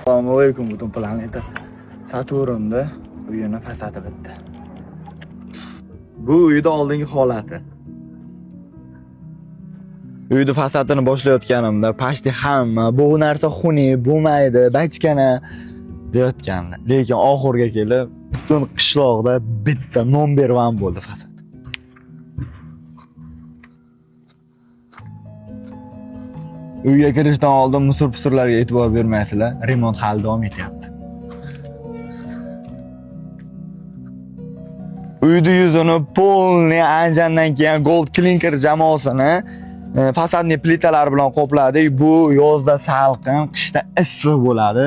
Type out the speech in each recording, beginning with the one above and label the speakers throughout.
Speaker 1: Assalomu alaykum butun planeta. Saturnda uyini fasadi bitti. Bu uyda oldingi holati. Uyni fasadini boshlayotganimda pashti hamma bu narsa xunuk bo'lmaydi, bachkana deyotgandi. Lekin oxirga kelib butun qishloqda bitta number 1 bo'ldi fasad. Uyga kirishdan oldin musor-pusurlarga e'tibor bermaysizlar. Remont hali davom etyapti. Uyni yuzini polniy anjandan keyin Gold Clinker jamoasini fasadni plitalar bilan qopladik. Bu yozda salqin, qishda issiq bo'ladi.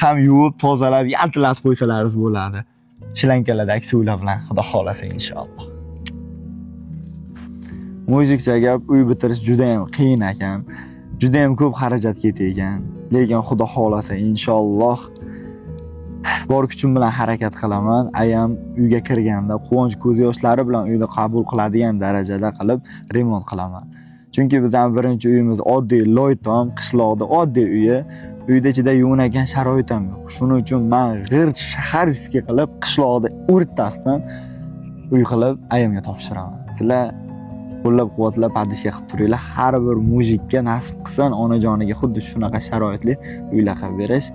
Speaker 1: Ham yuvib, tozalab, yaltilatib qo'ysalaringiz bo'ladi. Shilankalardagi suvlar bilan xudo xolasa inshaalloh. Mujikcha gap, uy bitirish juda ham qiyin ekan. Juda ham ko'p xarajat ketgan. Lekin xudo xolasa inshaalloh bor kuchim bilan harakat qilaman. Ayam uyga kirganda quvonch ko'z yoshlari bilan uyni qabul qiladigan darajada qilib remont qilaman. Chunki bizning birinchi uyimiz oddiy loytom, qishloqda oddiy uyi. Uyda ichida yuvinadigan sharoit ham yo'q. Shuning uchun men g'irt shahar riski qilib qishloqda o'rtasidan uy qilib ayamga topshiraman. Sizlar qo'llab-quvvatlab padishga qilib turinglar. Har bir mujikka nasib qilsin onajoniga xuddi shunaqa sharoitli uylar qilib berish.